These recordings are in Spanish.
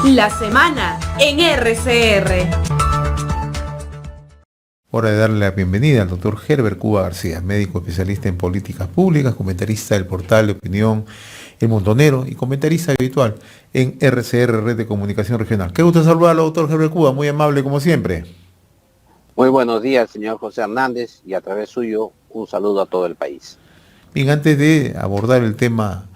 La semana en RCR. Hora de darle la bienvenida al doctor Herbert Cuba García, médico especialista en políticas públicas, comentarista del portal de opinión El Montonero y comentarista habitual en RCR, Red de Comunicación Regional. Qué gusto saludarlo, doctor Herbert Cuba, muy amable como siempre. Muy buenos días, señor José Hernández, y a través suyo un saludo a todo el país. Bien, antes de abordar el tema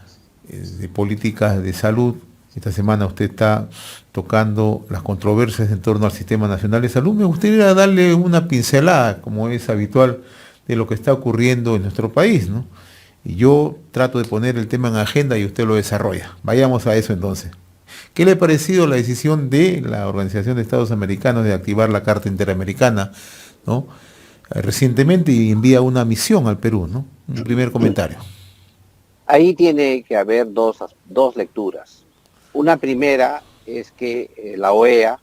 de políticas de salud, esta semana usted está tocando las controversias en torno al Sistema Nacional de Salud. Me gustaría darle una pincelada, como es habitual, de lo que está ocurriendo en nuestro país, ¿no? Y yo trato de poner el tema en agenda y usted lo desarrolla. Vayamos a eso entonces. ¿Qué le ha parecido la decisión de la Organización de Estados Americanos de activar la Carta Interamericana, ¿no? Recientemente y envía una misión al Perú, ¿no? Un primer comentario. Ahí tiene que haber dos lecturas. Una primera es que la OEA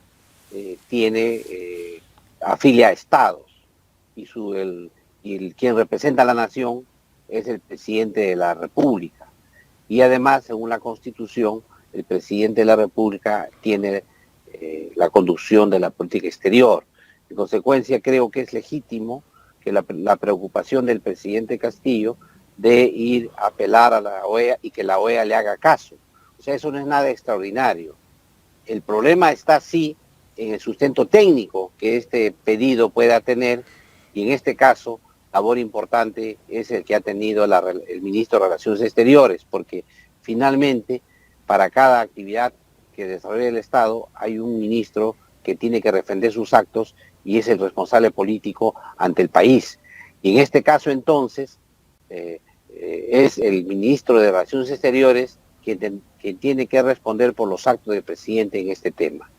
afilia a estados y quien representa a la nación es el presidente de la República. Y además, según la Constitución, el presidente de la República tiene la conducción de la política exterior. En consecuencia, creo que es legítimo que la preocupación del presidente Castillo de ir a apelar a la OEA y que la OEA le haga caso. O sea, eso no es nada extraordinario. El problema está sí en el sustento técnico que este pedido pueda tener, y en este caso, labor importante es el que ha tenido el ministro de Relaciones Exteriores, porque finalmente, para cada actividad que desarrolla el Estado, hay un ministro que tiene que defender sus actos y es el responsable político ante el país. Y en este caso, entonces, es el ministro de Relaciones Exteriores quien tiene que responder por los actos del presidente en este tema.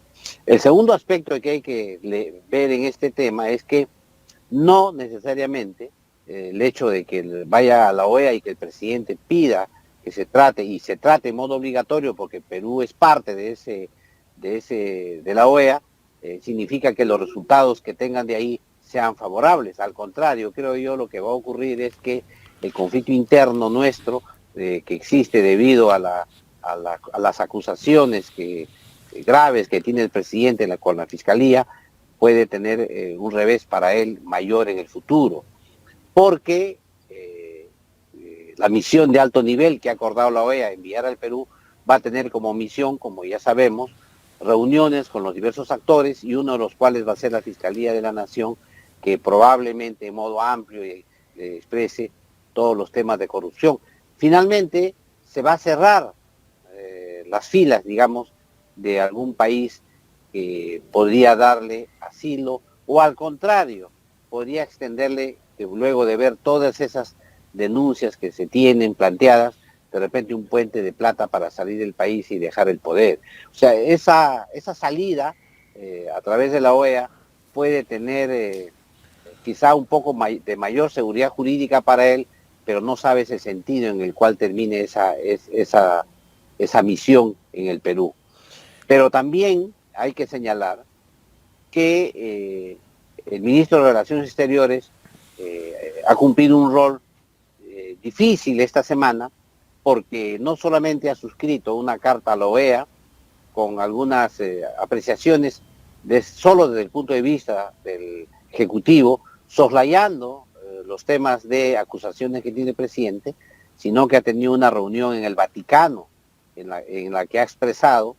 El segundo aspecto que hay que ver en este tema es que no necesariamente el hecho de que vaya a la OEA y que el presidente pida que se trate en modo obligatorio, porque Perú es parte de la OEA, significa que los resultados que tengan de ahí sean favorables. Al contrario, creo yo lo que va a ocurrir es que el conflicto interno nuestro que existe debido a las acusaciones graves que tiene el presidente con la fiscalía puede tener un revés para él mayor en el futuro, porque la misión de alto nivel que ha acordado la OEA enviar al Perú va a tener como misión, como ya sabemos, reuniones con los diversos actores, y uno de los cuales va a ser la Fiscalía de la Nación, que probablemente en modo amplio exprese todos los temas de corrupción. Finalmente, se va a cerrar las filas, digamos, de algún país que podría darle asilo, o al contrario, podría extenderle, luego de ver todas esas denuncias que se tienen planteadas, de repente un puente de plata para salir del país y dejar el poder. O sea, esa salida a través de la OEA puede tener quizá un poco de mayor seguridad jurídica para él, pero no sabes el sentido en el cual termine esa misión en el Perú. Pero también hay que señalar que el ministro de Relaciones Exteriores ha cumplido un rol difícil esta semana, porque no solamente ha suscrito una carta a la OEA con algunas apreciaciones solo desde el punto de vista del Ejecutivo, soslayando los temas de acusaciones que tiene el presidente, sino que ha tenido una reunión en el Vaticano en la que ha expresado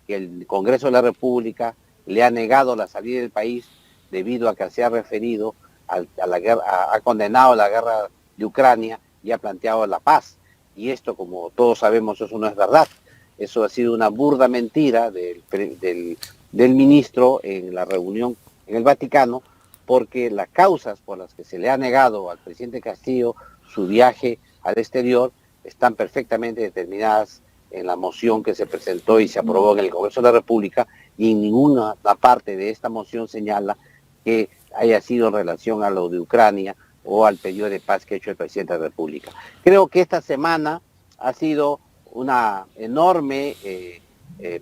que el Congreso de la República le ha negado la salida del país debido a que se ha referido a la guerra, ha condenado la guerra de Ucrania y ha planteado la paz. Y esto, como todos sabemos, eso no es verdad. Eso ha sido una burda mentira del ministro en la reunión en el Vaticano, porque las causas por las que se le ha negado al presidente Castillo su viaje al exterior están perfectamente determinadas en la moción que se presentó y se aprobó en el Congreso de la República, y en ninguna parte de esta moción señala que haya sido en relación a lo de Ucrania o al pedido de paz que ha hecho el presidente de la República. Creo que esta semana ha sido una enorme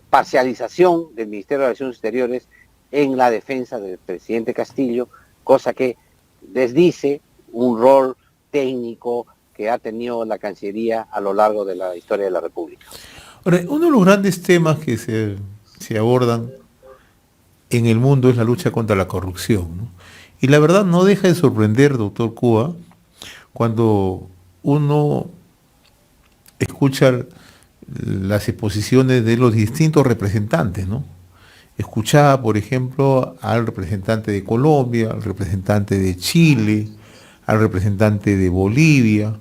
parcialización del Ministerio de Relaciones Exteriores en la defensa del presidente Castillo, cosa que desdice un rol técnico que ha tenido la Cancillería a lo largo de la historia de la República. Ahora, uno de los grandes temas que se se abordan en el mundo es la lucha contra la corrupción, ¿no? Y la verdad no deja de sorprender, doctor Cuba, cuando uno escucha las exposiciones de los distintos representantes, ¿no? Escuchaba, por ejemplo, al representante de Colombia, al representante de Chile, al representante de Bolivia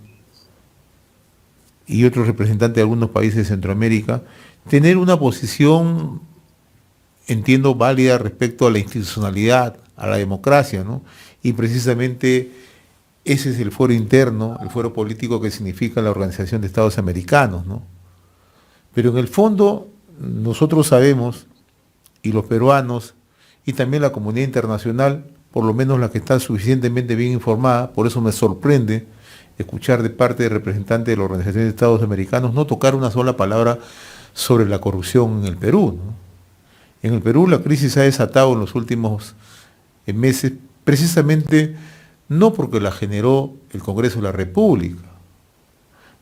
y otros representantes de algunos países de Centroamérica, tener una posición, entiendo, válida respecto a la institucionalidad, a la democracia, ¿no? Y precisamente ese es el foro interno, el foro político que significa la Organización de Estados Americanos, ¿no? Pero en el fondo nosotros sabemos, y los peruanos, y también la comunidad internacional, por lo menos la que está suficientemente bien informada, por eso me sorprende escuchar de parte de representantes de la Organización de Estados Americanos no tocar una sola palabra sobre la corrupción en el Perú, ¿no? En el Perú la crisis se ha desatado en los últimos meses precisamente no porque la generó el Congreso de la República,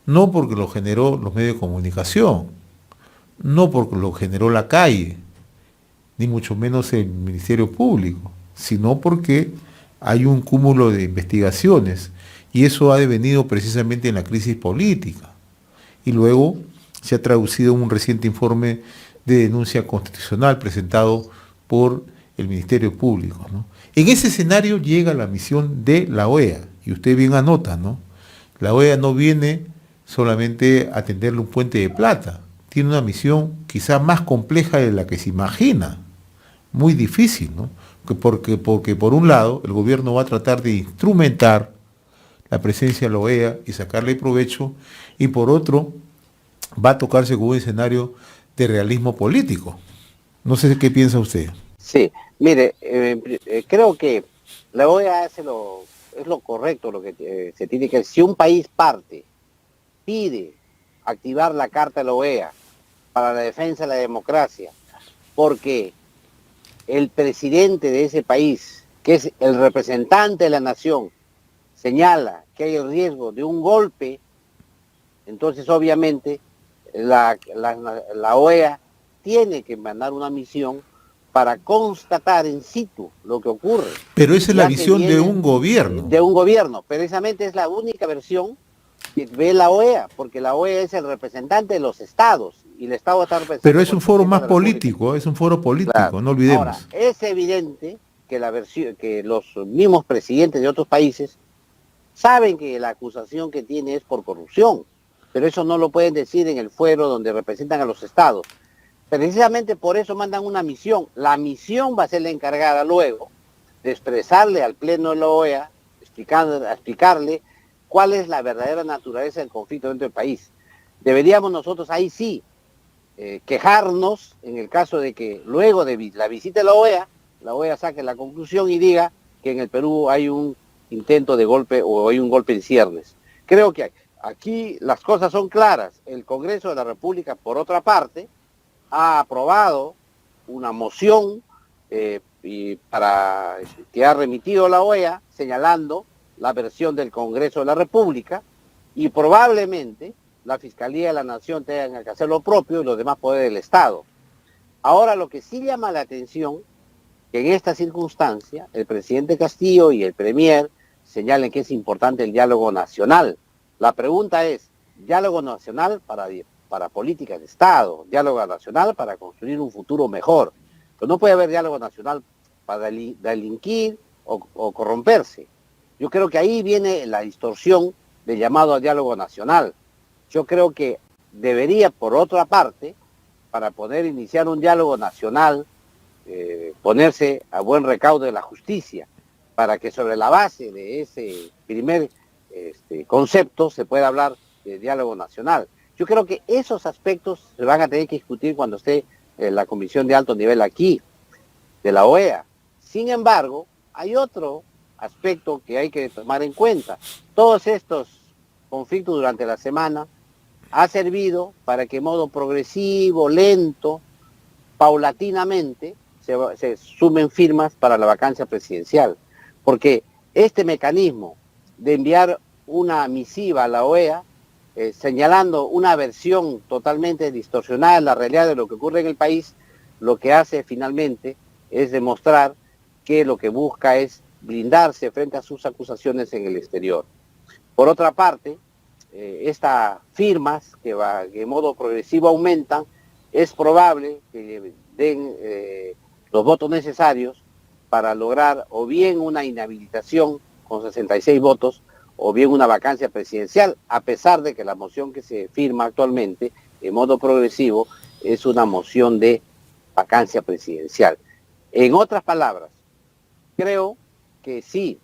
no porque lo generó los medios de comunicación, no porque lo generó la calle, ni mucho menos el Ministerio Público, sino porque hay un cúmulo de investigaciones y eso ha devenido precisamente en la crisis política. Y luego se ha traducido en un reciente informe de denuncia constitucional presentado por el Ministerio Público, ¿no? En ese escenario llega la misión de la OEA, y usted bien anota, ¿no? La OEA no viene solamente a tenderle un puente de plata, tiene una misión quizá más compleja de la que se imagina, muy difícil, ¿no? Porque por un lado el gobierno va a tratar de instrumentar la presencia de la OEA y sacarle provecho, y por otro va a tocarse con un escenario de realismo político. No sé qué piensa usted. Sí, mire, creo que la OEA es lo correcto, lo que se tiene que hacer. Si un país parte, pide activar la Carta de la OEA para la defensa de la democracia, porque el presidente de ese país, que es el representante de la nación, señala que hay el riesgo de un golpe, entonces obviamente la OEA tiene que mandar una misión para constatar in situ lo que ocurre. Pero esa es la visión de un gobierno. De un gobierno, precisamente es la única versión que ve la OEA, porque la OEA es el representante de los estados, y el estado está representado. Pero es un foro más político, es un foro político, claro, no olvidemos. Ahora, es evidente que los mismos presidentes de otros países saben que la acusación que tiene es por corrupción, pero eso no lo pueden decir en el fuero donde representan a los estados. Precisamente por eso mandan una misión. La misión va a ser la encargada luego de expresarle al Pleno de la OEA, explicarle cuál es la verdadera naturaleza del conflicto dentro del país. Deberíamos nosotros ahí sí quejarnos en el caso de que luego de la visita de la OEA saque la conclusión y diga que en el Perú hay un intento de golpe o hay un golpe en ciernes. Creo que aquí las cosas son claras. El Congreso de la República, por otra parte, ha aprobado una moción que ha remitido a la OEA señalando la versión del Congreso de la República, y probablemente la Fiscalía de la Nación tenga que hacer lo propio y los demás poderes del Estado. Ahora, lo que sí llama la atención, que en esta circunstancia el presidente Castillo y el Premier señalen que es importante el diálogo nacional. La pregunta es, ¿diálogo nacional para políticas de Estado, diálogo nacional para construir un futuro mejor? Pero no puede haber diálogo nacional para delinquir o corromperse. Yo creo que ahí viene la distorsión del llamado al diálogo nacional. Yo creo que debería, por otra parte, para poder iniciar un diálogo nacional, ponerse a buen recaudo de la justicia, para que sobre la base de ese primer concepto se pueda hablar de diálogo nacional. Yo creo que esos aspectos se van a tener que discutir cuando esté la comisión de alto nivel aquí, de la OEA. Sin embargo, hay otro aspecto que hay que tomar en cuenta. Todos estos conflictos durante la semana ha servido para que de modo progresivo, lento, paulatinamente, se sumen firmas para la vacancia presidencial. Porque este mecanismo de enviar una misiva a la OEA, señalando una versión totalmente distorsionada de la realidad de lo que ocurre en el país, lo que hace finalmente es demostrar que lo que busca es blindarse frente a sus acusaciones en el exterior. Por otra parte, estas firmas que de modo progresivo aumentan, es probable que den los votos necesarios para lograr o bien una inhabilitación con 66 votos o bien una vacancia presidencial, a pesar de que la moción que se firma actualmente en modo progresivo es una moción de vacancia presidencial. En otras palabras, creo que sí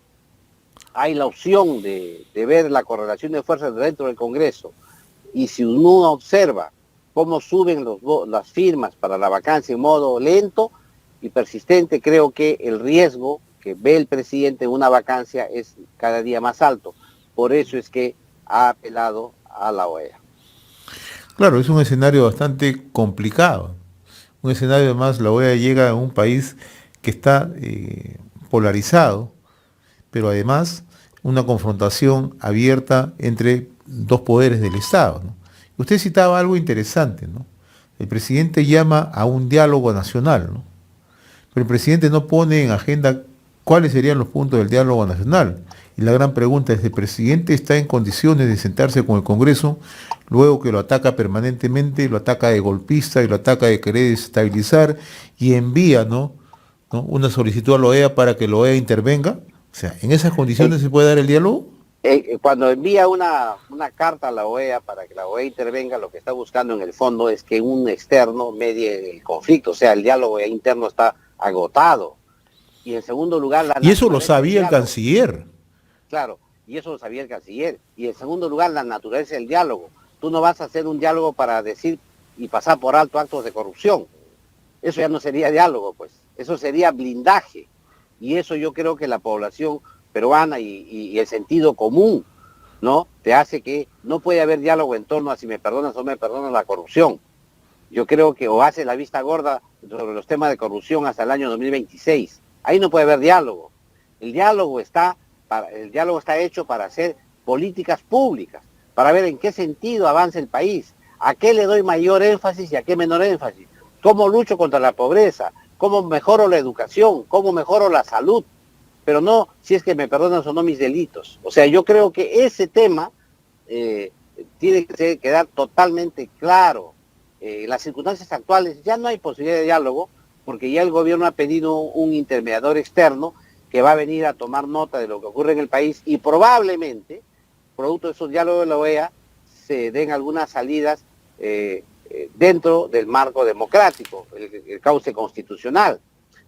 hay la opción de ver la correlación de fuerzas dentro del Congreso, y si uno observa cómo suben las firmas para la vacancia en modo lento y persistente, creo que el riesgo que ve el presidente en una vacancia es cada día más alto. Por eso es que ha apelado a la OEA. Claro, es un escenario bastante complicado. Un escenario, además, la OEA llega a un país que está polarizado, pero además una confrontación abierta entre dos poderes del Estado, ¿no? Usted citaba algo interesante, ¿no? El presidente llama a un diálogo nacional, ¿no? Pero el presidente no pone en agenda cuáles serían los puntos del diálogo nacional. Y la gran pregunta es, ¿el presidente está en condiciones de sentarse con el Congreso luego que lo ataca permanentemente, lo ataca de golpista y lo ataca de querer desestabilizar y envía, ¿no? una solicitud a la OEA para que la OEA intervenga? O sea, ¿en esas condiciones se puede dar el diálogo? Cuando envía una carta a la OEA para que la OEA intervenga, lo que está buscando en el fondo es que un externo medie el conflicto, o sea, el diálogo interno está agotado. Y en segundo lugar, y eso lo sabía el canciller. Claro, y eso lo sabía el canciller. Y en segundo lugar, la naturaleza del diálogo. Tú no vas a hacer un diálogo para decir y pasar por alto actos de corrupción. Eso ya no sería diálogo, pues. Eso sería blindaje. Y eso yo creo que la población peruana y el sentido común, ¿no? Te hace que no puede haber diálogo en torno a si me perdonas o me perdonas la corrupción. Yo creo que o hace la vista gorda sobre los temas de corrupción hasta el año 2026. Ahí no puede haber diálogo. El diálogo está hecho para hacer políticas públicas, para ver en qué sentido avanza el país, a qué le doy mayor énfasis y a qué menor énfasis, cómo lucho contra la pobreza, cómo mejoro la educación, cómo mejoro la salud, pero no si es que me perdonas o no mis delitos. O sea, yo creo que ese tema tiene que quedar totalmente claro. En las circunstancias actuales ya no hay posibilidad de diálogo, porque ya el gobierno ha pedido un intermediador externo que va a venir a tomar nota de lo que ocurre en el país y probablemente, producto de esos diálogos de la OEA, se den algunas salidas dentro del marco democrático, el cauce constitucional.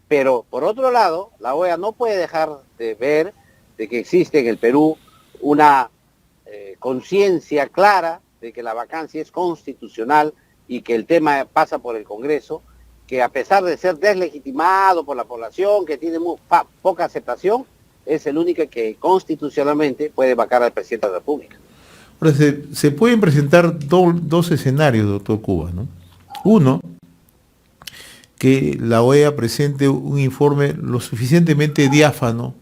Pero, por otro lado, la OEA no puede dejar de ver de que existe en el Perú una conciencia clara de que la vacancia es constitucional y que el tema pasa por el Congreso, que a pesar de ser deslegitimado por la población, que tiene poca aceptación, es el único que constitucionalmente puede vacar al presidente de la República. Ahora, se pueden presentar dos escenarios, doctor Cuba, ¿no? Uno, que la OEA presente un informe lo suficientemente diáfano,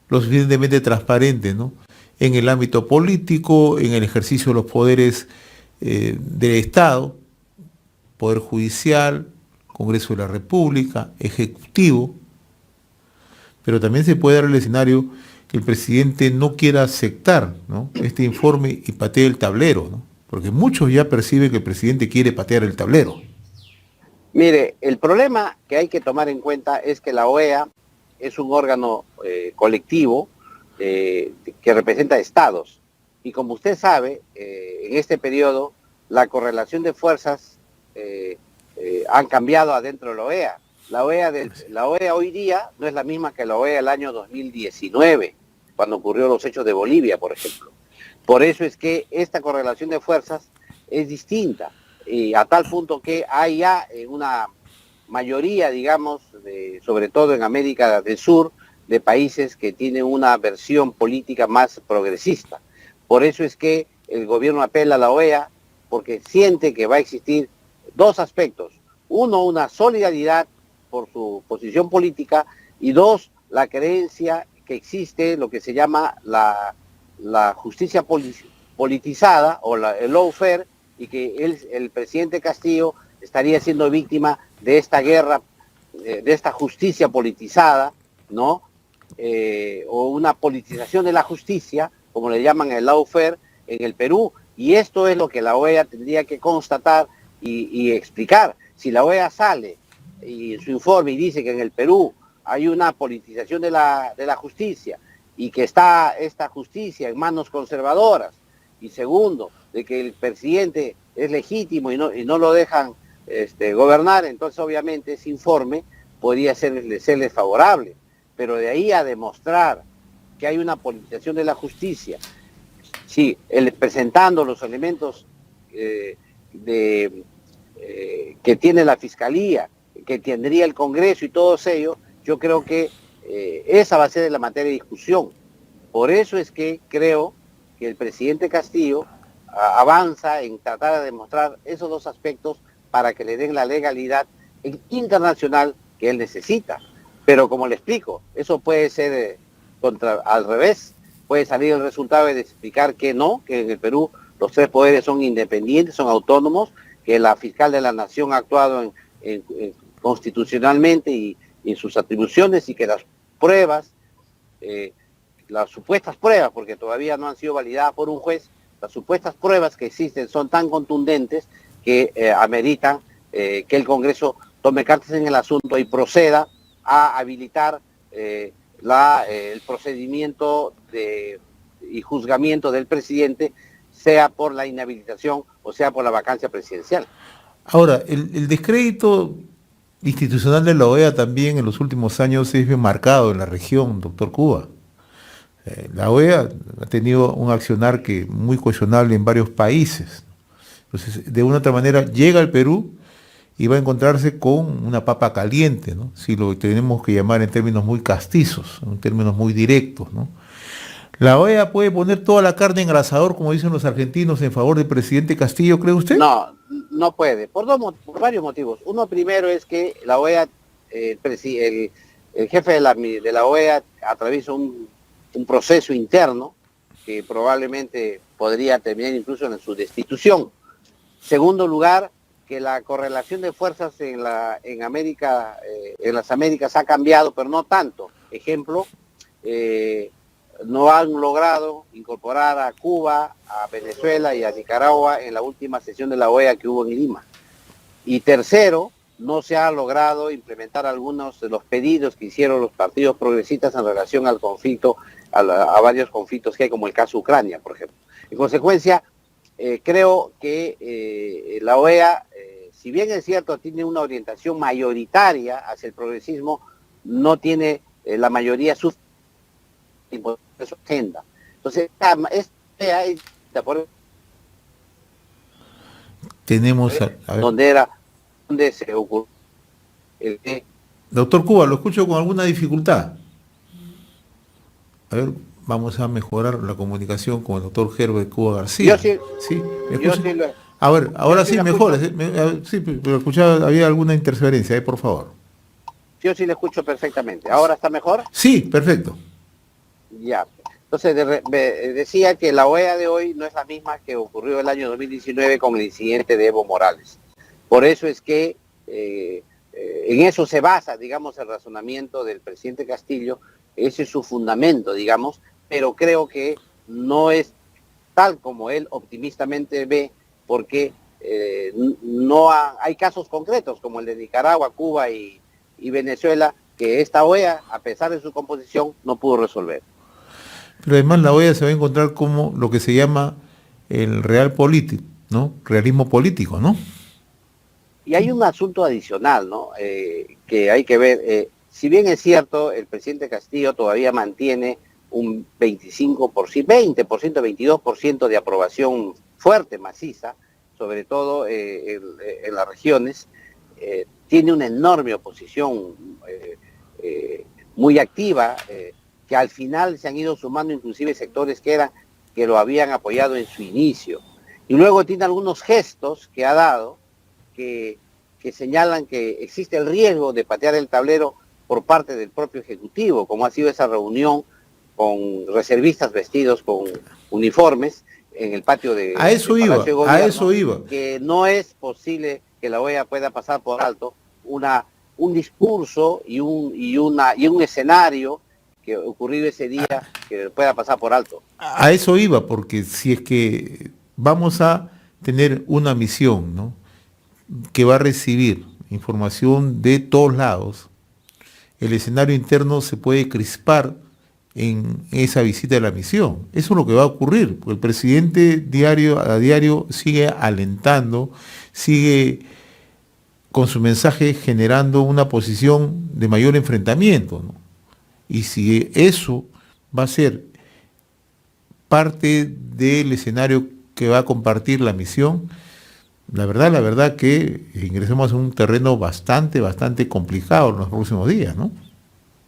lo suficientemente transparente, ¿no? En el ámbito político, en el ejercicio de los poderes del Estado, Poder Judicial, Congreso de la República, Ejecutivo, pero también se puede dar el escenario que el presidente no quiera aceptar, ¿no? este informe y patee el tablero, ¿no? Porque muchos ya perciben que el presidente quiere patear el tablero. Mire, el problema que hay que tomar en cuenta es que la OEA es un órgano colectivo que representa estados. Y como usted sabe, en este periodo la correlación de fuerzas han cambiado adentro de la OEA. La OEA hoy día no es la misma que la OEA del año 2019, cuando ocurrió los hechos de Bolivia, por ejemplo. Por eso es que esta correlación de fuerzas es distinta, y a tal punto que hay ya una mayoría, digamos, sobre todo en América del Sur, de países que tienen una versión política más progresista. Por eso es que el gobierno apela a la OEA, porque siente que va a existir dos aspectos. Uno, una solidaridad por su posición política, y dos, la creencia que existe lo que se llama la justicia politizada o el lawfare, y que el presidente Castillo estaría siendo víctima de esta guerra, de esta justicia politizada, ¿no? O una politización de la justicia, como le llaman el lawfare en el Perú, y esto es lo que la OEA tendría que constatar y explicar. Si la OEA sale y en su informe y dice que en el Perú hay una politización de la justicia y que está esta justicia en manos conservadoras, y segundo, de que el presidente es legítimo y no lo dejan gobernar, entonces obviamente ese informe podría serles favorable, pero de ahí a demostrar que hay una politización de la justicia, sí, presentando los elementos que tiene la Fiscalía, que tendría el Congreso y todos ellos, yo creo que esa va a ser la materia de discusión. Por eso es que creo que el presidente Castillo avanza en tratar de demostrar esos dos aspectos para que le den la legalidad internacional que él necesita. Pero como le explico, eso puede ser al revés, puede salir el resultado de explicar que no, que en el Perú los tres poderes son independientes, son autónomos, que la fiscal de la nación ha actuado constitucionalmente y en sus atribuciones, y que las pruebas, las supuestas pruebas, porque todavía no han sido validadas por un juez, las supuestas pruebas que existen son tan contundentes que ameritan que el Congreso tome cartas en el asunto y proceda a habilitar el procedimiento y juzgamiento del presidente, sea por la inhabilitación o sea por la vacancia presidencial. Ahora, el descrédito institucional de la OEA también en los últimos años es bien marcado en la región, doctor Cuba. La OEA ha tenido un accionar muy cuestionable en varios países. Entonces, de una u otra manera, llega al Perú y va a encontrarse con una papa caliente, ¿no? Si lo tenemos que llamar en términos muy castizos, en términos muy directos, ¿no? ¿La OEA puede poner toda la carne en el asador, como dicen los argentinos, en favor del presidente Castillo, cree usted? No, no puede, por varios motivos. Uno primero es que la OEA, el jefe de la OEA atraviesa un proceso interno que probablemente podría terminar incluso en su destitución. Segundo lugar, que la correlación de fuerzas en las Américas ha cambiado, pero no tanto. Ejemplo, no han logrado incorporar a Cuba, a Venezuela y a Nicaragua en la última sesión de la OEA que hubo en Lima. Y tercero, no se ha logrado implementar algunos de los pedidos que hicieron los partidos progresistas en relación al conflicto, a varios conflictos que hay, como el caso Ucrania, por ejemplo. En consecuencia, creo que la OEA, si bien es cierto, tiene una orientación mayoritaria hacia el progresismo, no tiene la mayoría suficiente de su agenda. Entonces, tenemos donde se ocurrió Doctor Cuba, lo escucho con alguna dificultad. A ver, vamos a mejorar la comunicación con el doctor Herbert Cuba García. Yo sí, a ver, ahora sí, mejor. Sí, pero escuchaba, había alguna interferencia, por favor. Yo sí le escucho perfectamente. ¿Ahora está mejor? Sí, perfecto. Ya. Entonces, decía que la OEA de hoy no es la misma que ocurrió el año 2019 con el incidente de Evo Morales. Por eso es que en eso se basa, digamos, el razonamiento del presidente Castillo. Ese es su fundamento, digamos, pero creo que no es tal como él optimistamente ve, porque hay casos concretos como el de Nicaragua, Cuba y Venezuela, que esta OEA, a pesar de su composición, no pudo resolver. Pero además la OEA se va a encontrar como lo que se llama el realpolitik, ¿no? Realismo político, ¿no? Y hay un asunto adicional, ¿no? Que hay que ver. Si bien es cierto, el presidente Castillo todavía mantiene un 25%, 20%, 22% de aprobación fuerte, maciza, sobre todo en las regiones, tiene una enorme oposición muy activa, que al final se han ido sumando inclusive sectores que lo habían apoyado en su inicio. Y luego tiene algunos gestos que ha dado que señalan que existe el riesgo de patear el tablero por parte del propio Ejecutivo, como ha sido esa reunión con reservistas vestidos con uniformes en el patio de Palacio de Gobierno, a eso iba. Que no es posible que la OEA pueda pasar por alto un discurso y un escenario que ocurrido ese día que pueda pasar por alto. A eso iba, porque si es que vamos a tener una misión, ¿no?, que va a recibir información de todos lados, el escenario interno se puede crispar en esa visita de la misión. Eso es lo que va a ocurrir, porque el presidente diario a diario sigue alentando, sigue con su mensaje generando una posición de mayor enfrentamiento, ¿no? Y si eso va a ser parte del escenario que va a compartir la misión, la verdad que ingresamos a un terreno bastante complicado en los próximos días, ¿no?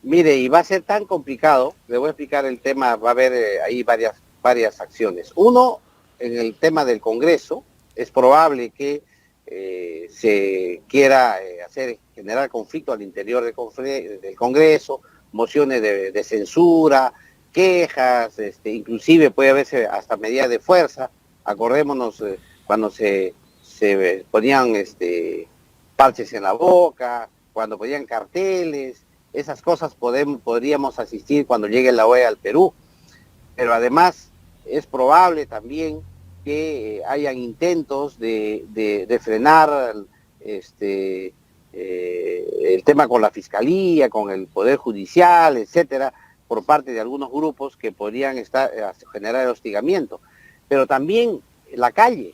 Mire, y va a ser tan complicado, le voy a explicar el tema, va a haber ahí varias acciones. Uno, en el tema del Congreso, es probable que se quiera generar conflicto al interior del Congreso, mociones de censura, quejas, inclusive puede haberse hasta medidas de fuerza. Acordémonos cuando se ponían parches en la boca, cuando ponían carteles, esas cosas podríamos asistir cuando llegue la OEA al Perú. Pero además es probable también que hayan intentos de frenar el tema con la Fiscalía, con el Poder Judicial, etcétera, por parte de algunos grupos que podrían generar hostigamiento. Pero también la calle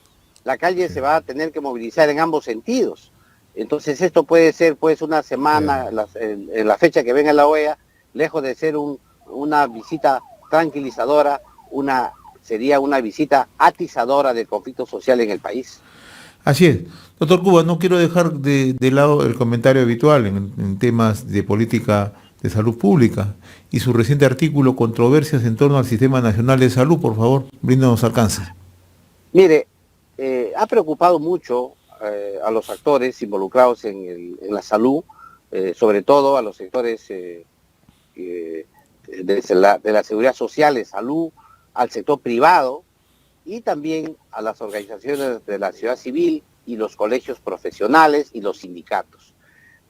se va a tener que movilizar en ambos sentidos. Entonces esto puede ser pues una semana, en la fecha que venga la OEA, lejos de ser una visita tranquilizadora, sería una visita atizadora del conflicto social en el país. Así es. Doctor Cuba, no quiero dejar de lado el comentario habitual en temas de política de salud pública y su reciente artículo Controversias en torno al Sistema Nacional de Salud. Por favor, bríndanos alcance. Mire, ha preocupado mucho a los actores involucrados en la salud, sobre todo a los sectores de la seguridad social, de salud, al sector privado y también a las organizaciones de la sociedad civil y los colegios profesionales y los sindicatos.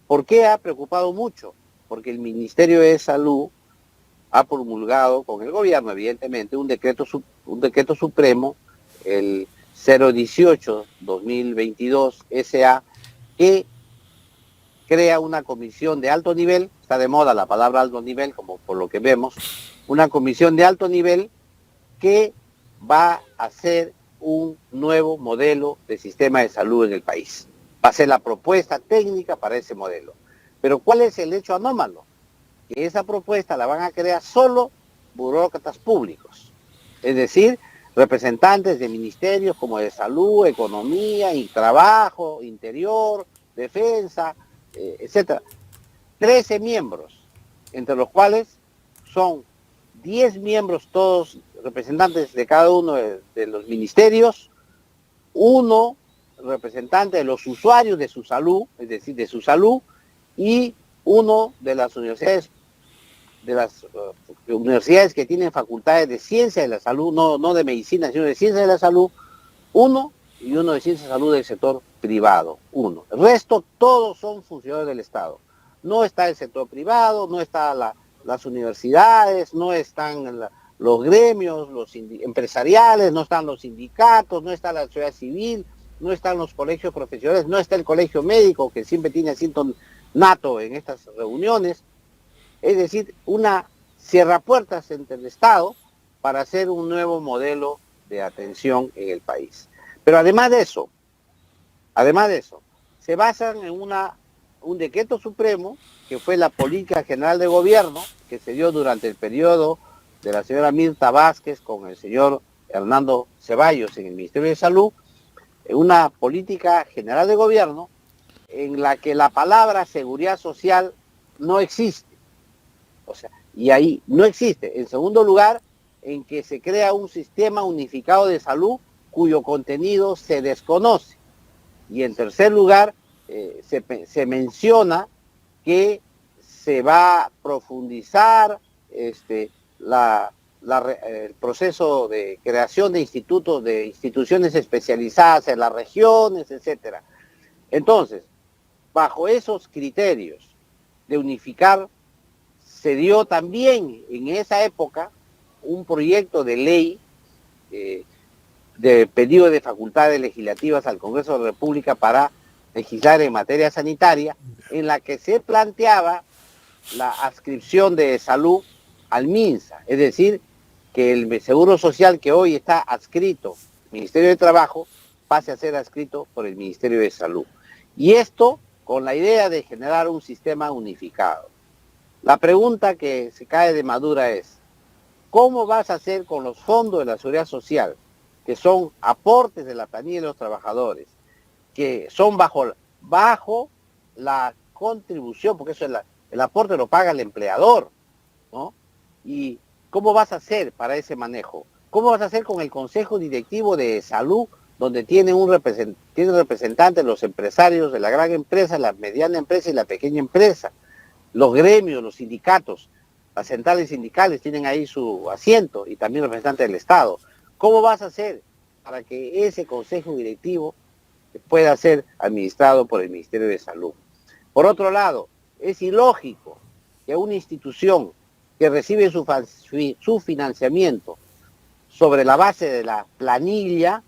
¿Por qué ha preocupado mucho? Porque el Ministerio de Salud ha promulgado con el gobierno, evidentemente, un decreto supremo, el 018-2022 SA, que crea una comisión de alto nivel, está de moda la palabra alto nivel, como por lo que vemos, una comisión de alto nivel que va a hacer un nuevo modelo de sistema de salud en el país. Va a ser la propuesta técnica para ese modelo. Pero ¿cuál es el hecho anómalo? Que esa propuesta la van a crear solo burócratas públicos. Es decir, representantes de ministerios como de salud, economía, y trabajo, interior, defensa, etcétera. 13 miembros, entre los cuales son 10 miembros, todos representantes de cada uno de los ministerios, uno representante de los usuarios de su salud, es decir, de su salud, y uno de las universidades que tienen facultades de ciencia de la salud, no de medicina, sino de ciencia de la salud, uno, y uno de ciencia de la salud del sector privado, uno. El resto, todos son funcionarios del Estado. No está el sector privado, no están las universidades, no están los gremios, los empresariales, no están los sindicatos, no está la sociedad civil, no están los colegios profesionales, no está el colegio médico, que siempre tiene asiento nato en estas reuniones. Es decir, una cierrapuertas entre el Estado para hacer un nuevo modelo de atención en el país. Pero además de eso, se basan en un decreto supremo, que fue la política general de gobierno, que se dio durante el periodo de la señora Mirta Vázquez con el señor Hernando Ceballos en el Ministerio de Salud, una política general de gobierno en la que la palabra seguridad social no existe. O sea, y ahí no existe. En segundo lugar, en que se crea un sistema unificado de salud cuyo contenido se desconoce. Y en tercer lugar, se menciona que se va a profundizar el proceso de creación de instituciones especializadas en las regiones, etcétera. Entonces, bajo esos criterios de unificar, se dio también en esa época un proyecto de ley de pedido de facultades legislativas al Congreso de la República para legislar en materia sanitaria, en la que se planteaba la adscripción de salud al MINSA, es decir, que el Seguro Social que hoy está adscrito al Ministerio de Trabajo pase a ser adscrito por el Ministerio de Salud. Y esto con la idea de generar un sistema unificado. La pregunta que se cae de madura es, ¿cómo vas a hacer con los fondos de la Seguridad Social, que son aportes de la planilla de los trabajadores, que son bajo la contribución, porque eso es el aporte lo paga el empleador, ¿no? ¿Y cómo vas a hacer para ese manejo? ¿Cómo vas a hacer con el Consejo Directivo de Salud, donde tiene representantes los empresarios de la gran empresa, la mediana empresa y la pequeña empresa? Los gremios, los sindicatos, las centrales sindicales tienen ahí su asiento y también representantes del Estado. ¿Cómo vas a hacer para que ese consejo directivo pueda ser administrado por el Ministerio de Salud? Por otro lado, es ilógico que una institución que recibe su financiamiento sobre la base de la planilla,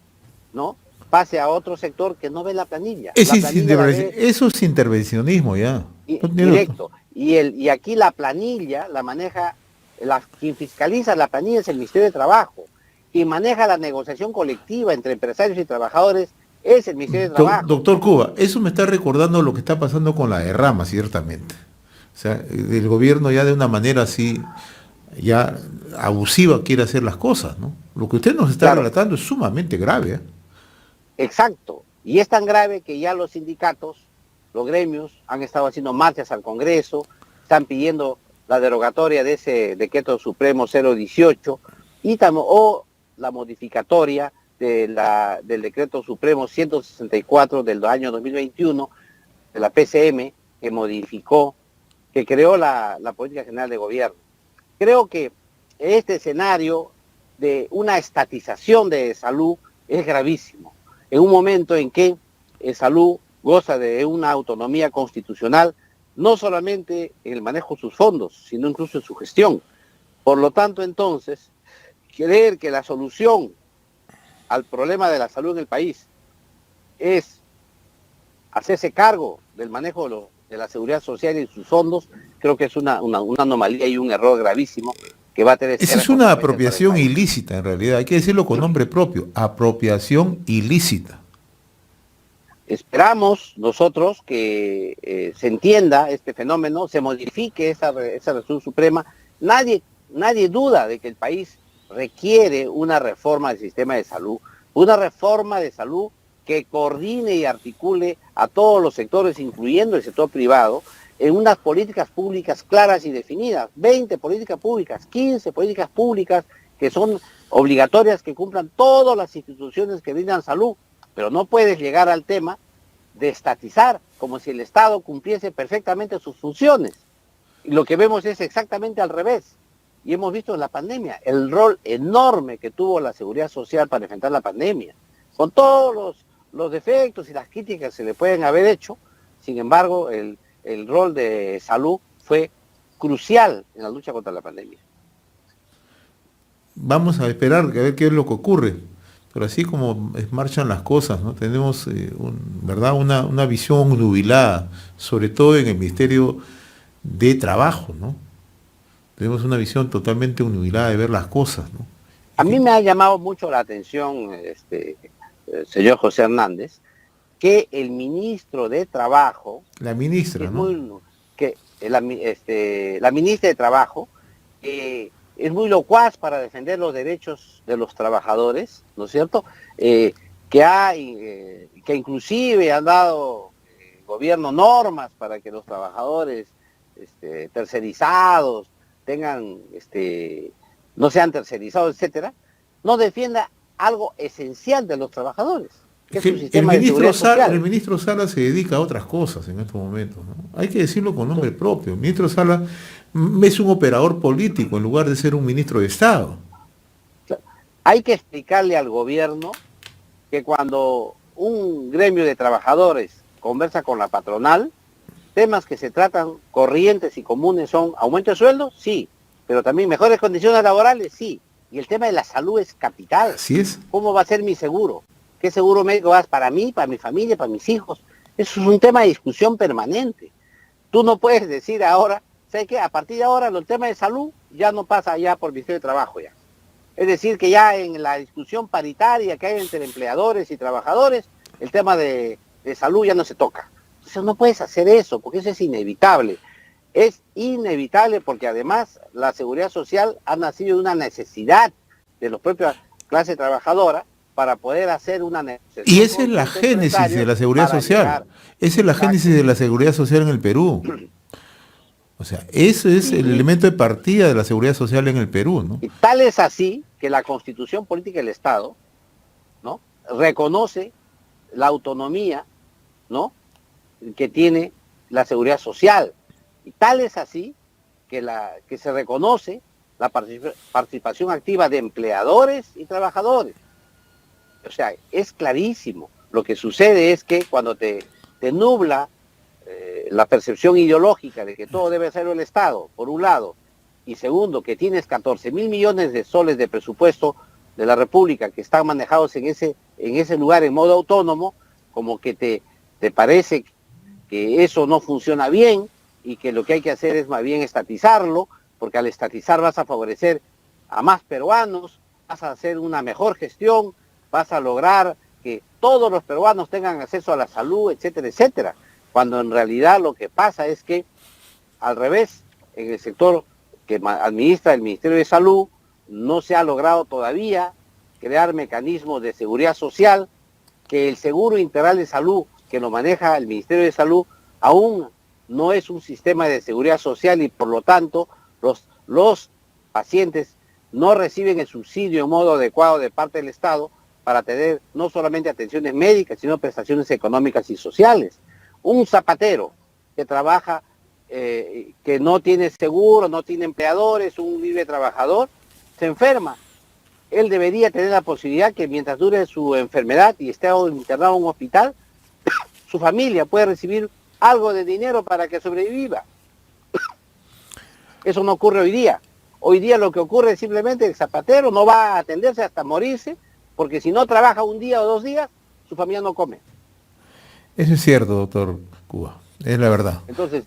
¿no?, pase a otro sector que no ve la planilla. Eso es intervencionismo ya. Directo. Y aquí la planilla la maneja, quien fiscaliza la planilla es el Ministerio de Trabajo. Quien maneja la negociación colectiva entre empresarios y trabajadores es el Ministerio de Trabajo. Doctor Cuba, eso me está recordando lo que está pasando con la derrama, ciertamente. O sea, el gobierno ya de una manera así, ya abusiva, quiere hacer las cosas, ¿no? Lo que usted nos está relatando es sumamente grave, ¿eh? Exacto. Y es tan grave que ya los sindicatos, los gremios, han estado haciendo marchas al Congreso, están pidiendo la derogatoria de ese decreto supremo 018 o la modificatoria del decreto supremo 164 del año 2021 de la PCM, que modificó, que creó la política general de gobierno. Creo que este escenario de una estatización de salud es gravísimo. En un momento en que salud goza de una autonomía constitucional, no solamente en el manejo de sus fondos, sino incluso en su gestión. Por lo tanto, entonces, creer que la solución al problema de la salud en el país es hacerse cargo del manejo de la seguridad social y sus fondos, creo que es una anomalía y un error gravísimo que va a tener... Esa es una apropiación ilícita, en realidad, hay que decirlo con nombre propio, apropiación ilícita. Esperamos nosotros que se entienda este fenómeno, se modifique esa resolución suprema. Nadie duda de que el país requiere una reforma del sistema de salud, una reforma de salud que coordine y articule a todos los sectores, incluyendo el sector privado, en unas políticas públicas claras y definidas, 20 políticas públicas, 15 políticas públicas que son obligatorias, que cumplan todas las instituciones que brindan salud, pero no puedes llegar al tema de estatizar, como si el Estado cumpliese perfectamente sus funciones. Y lo que vemos es exactamente al revés. Y hemos visto en la pandemia el rol enorme que tuvo la seguridad social para enfrentar la pandemia, con todos los defectos y las críticas que se le pueden haber hecho. Sin embargo, el rol de salud fue crucial en la lucha contra la pandemia. Vamos a esperar a ver qué es lo que ocurre, pero así como marchan las cosas, ¿no? Tenemos ¿verdad? Una visión nubilada, sobre todo en el Ministerio de Trabajo, ¿no? Tenemos una visión totalmente nubilada de ver las cosas, ¿no? A mí me ha llamado mucho la atención, señor José Hernández, que el ministro de Trabajo... La ministra, ¿no? La ministra de Trabajo es muy locuaz para defender los derechos de los trabajadores, ¿no es cierto? Que inclusive han dado gobierno normas para que los trabajadores tercerizados tengan, no sean tercerizados, etcétera, no defienda algo esencial de los trabajadores. Que es un sistema de seguridad social. El ministro Sala se dedica a otras cosas en estos momentos, ¿no? Hay que decirlo con nombre propio. El ministro Sala es un operador político en lugar de ser un ministro de Estado. Hay que explicarle al gobierno que cuando un gremio de trabajadores conversa con la patronal. Temas que se tratan corrientes y comunes son aumento de sueldo, sí, pero también mejores condiciones laborales, sí. Y el tema de la salud es capital. Así es. ¿Cómo va a ser mi seguro? ¿Qué seguro médico vas para mí, para mi familia, para mis hijos? Eso es un tema de discusión permanente. Tú no puedes decir ahora, ¿sabes qué? A partir de ahora el tema de salud ya no pasa ya por el Ministerio de Trabajo ya. Es decir, que ya en la discusión paritaria que hay entre empleadores y trabajadores, el tema de salud ya no se toca. Entonces no puedes hacer eso, porque eso es inevitable. Es inevitable porque además la seguridad social ha nacido de una necesidad de la propia clase trabajadora para poder hacer una negociación. Y esa es la génesis de la seguridad social. Esa es la génesis de la seguridad social en el Perú. O sea, eso es el elemento de partida de la seguridad social en el Perú, ¿no? Y tal es así que la Constitución Política del Estado, ¿no?, reconoce la autonomía, ¿no?, que tiene la seguridad social. Y tal es así que se reconoce la participación activa de empleadores y trabajadores. O sea, es clarísimo. Lo que sucede es que cuando te nubla la percepción ideológica de que todo debe ser el Estado, por un lado, y segundo, que tienes 14.000 millones de soles de presupuesto de la República que están manejados en ese lugar en modo autónomo, como que te parece que eso no funciona bien y que lo que hay que hacer es más bien estatizarlo, porque al estatizar vas a favorecer a más peruanos, vas a hacer una mejor gestión, vas a lograr que todos los peruanos tengan acceso a la salud, etcétera, etcétera. Cuando en realidad lo que pasa es que, al revés, en el sector que administra el Ministerio de Salud, no se ha logrado todavía crear mecanismos de seguridad social, que el Seguro Integral de Salud, que lo maneja el Ministerio de Salud, aún no es un sistema de seguridad social y por lo tanto los pacientes no reciben el subsidio en modo adecuado de parte del Estado para tener no solamente atenciones médicas, sino prestaciones económicas y sociales. Un zapatero que trabaja, que no tiene seguro, no tiene empleadores, un libre trabajador, se enferma. Él debería tener la posibilidad que mientras dure su enfermedad y esté internado en un hospital, su familia puede recibir algo de dinero para que sobreviva. Eso no ocurre hoy día. Hoy día lo que ocurre es simplemente el zapatero no va a atenderse hasta morirse, porque si no trabaja un día o 2 días, su familia no come. Eso es cierto, doctor Cuba, es la verdad. Entonces,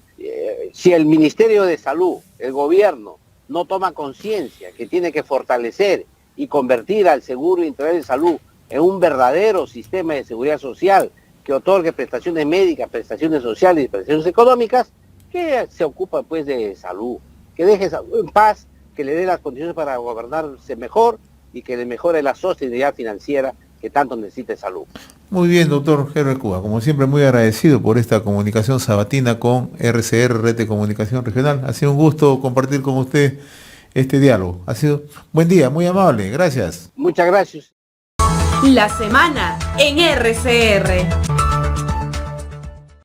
si el Ministerio de Salud, el gobierno, no toma conciencia que tiene que fortalecer y convertir al Seguro Integral de Salud en un verdadero sistema de seguridad social que otorgue prestaciones médicas, prestaciones sociales y prestaciones económicas, que se ocupa pues de salud, que deje salud en paz, que le dé las condiciones para gobernarse mejor y que le mejore la sostenibilidad financiera que tanto necesita salud. Muy bien, doctor Herbert Cuba, como siempre muy agradecido por esta comunicación sabatina con RCR, Red de Comunicación Regional. Ha sido un gusto compartir con usted este diálogo. Ha sido buen día, muy amable, gracias. Muchas gracias. La semana en RCR.